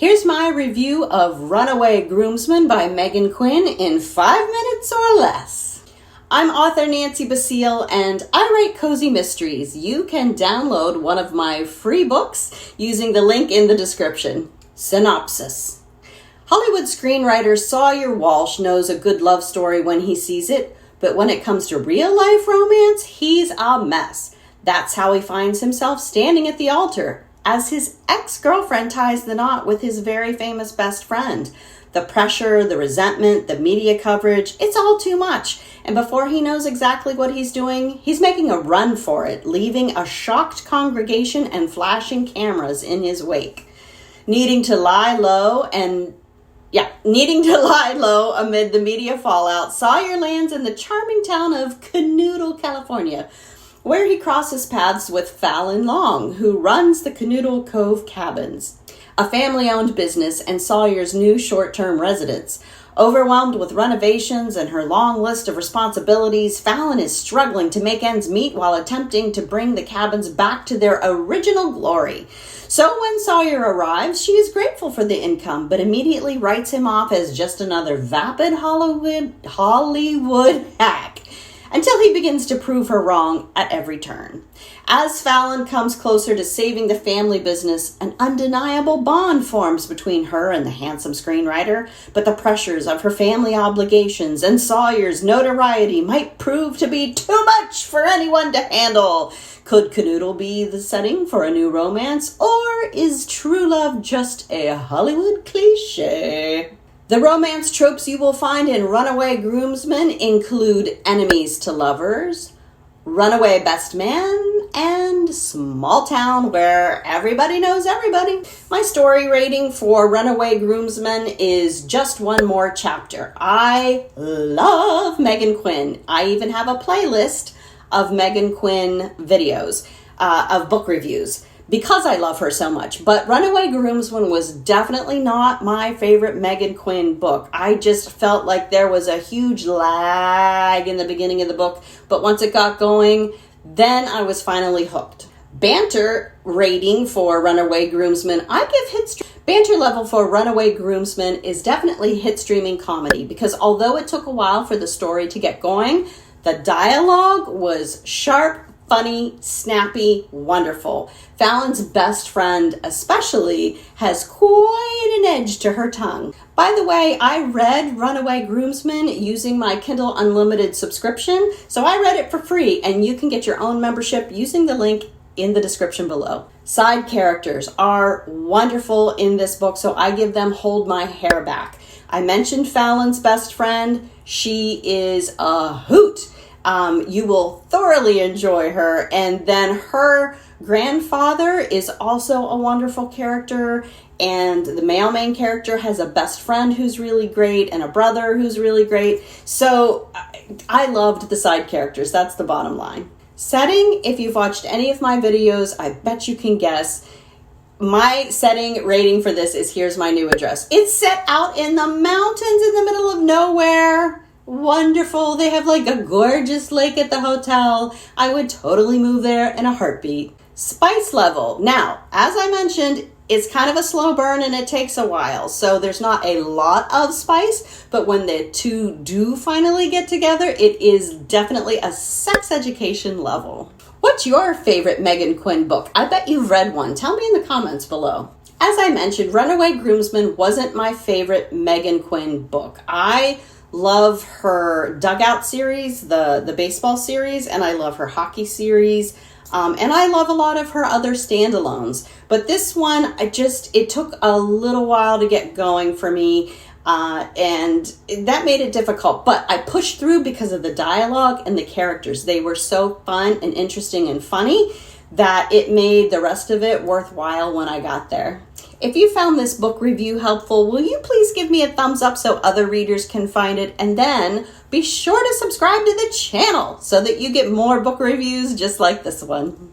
Here's my review of Runaway Groomsman by Meghan Quinn in 5 minutes or less. I'm author Nancy Basile and I write cozy mysteries. You can download one of my free books using the link in the description. Synopsis. Hollywood screenwriter Sawyer Walsh knows a good love story when he sees it, but when it comes to real-life romance, he's a mess. That's how he finds himself standing at the altar, as his ex-girlfriend ties the knot with his very famous best friend. The pressure, the resentment, the media coverage, it's all too much. And before he knows exactly what he's doing, he's making a run for it, leaving a shocked congregation and flashing cameras in his wake. Needing to lie low amid the media fallout, Sawyer lands in the charming town of Canoodle, California, where he crosses paths with Fallon Long, who runs the Canoodle Cove Cabins, a family-owned business and Sawyer's new short-term residence. Overwhelmed with renovations and her long list of responsibilities, Fallon is struggling to make ends meet while attempting to bring the cabins back to their original glory. So when Sawyer arrives, she is grateful for the income, but immediately writes him off as just another vapid Hollywood hack, until he begins to prove her wrong at every turn. As Fallon comes closer to saving the family business, an undeniable bond forms between her and the handsome screenwriter, but the pressures of her family obligations and Sawyer's notoriety might prove to be too much for anyone to handle. Could Canoodle be the setting for a new romance, or is true love just a Hollywood cliche? The romance tropes you will find in Runaway Groomsman include enemies to lovers, runaway best man, and small town where everybody knows everybody. My story rating for Runaway Groomsman is just one more chapter. I love Meghan Quinn. I even have a playlist of Meghan Quinn videos, of book reviews, because I love her so much. But Runaway Groomsman was definitely not my favorite Meghan Quinn book. I just felt like there was a huge lag in the beginning of the book, but once it got going, then I was finally hooked. Banter rating for Runaway Groomsman, I give Banter level for Runaway Groomsman is definitely hit streaming comedy, because although it took a while for the story to get going, the dialogue was sharp, funny, snappy, wonderful. Fallon's best friend especially has quite an edge to her tongue. By the way, I read Runaway Groomsman using my Kindle Unlimited subscription, so I read it for free, and you can get your own membership using the link in the description below. Side characters are wonderful in this book, so I give them hold my hair back. I mentioned Fallon's best friend. She is a hoot. You will thoroughly enjoy her. And then her grandfather is also a wonderful character. And the male main character has a best friend who's really great and a brother who's really great. So I loved the side characters. That's the bottom line. Setting, if you've watched any of my videos, I bet you can guess. My setting rating for this is here's my new address. It's set out in the mountains in the middle of nowhere. Wonderful. They have like a gorgeous lake at the hotel. I would totally move there in a heartbeat. Spice level. Now, as I mentioned, it's kind of a slow burn and it takes a while. So there's not a lot of spice, but when the two do finally get together, it is definitely a sex education level. What's your favorite Meghan Quinn book? I bet you've read one. Tell me in the comments below. As I mentioned, Runaway Groomsman wasn't my favorite Meghan Quinn book. I love her Dugout series, the baseball series, and I love her hockey series. And I love a lot of her other standalones. But this one, it took a little while to get going for me. And that made it difficult. But I pushed through because of the dialogue and the characters. They were so fun and interesting and funny that it made the rest of it worthwhile when I got there. If you found this book review helpful, will you please give me a thumbs up so other readers can find it? And then be sure to subscribe to the channel so that you get more book reviews just like this one.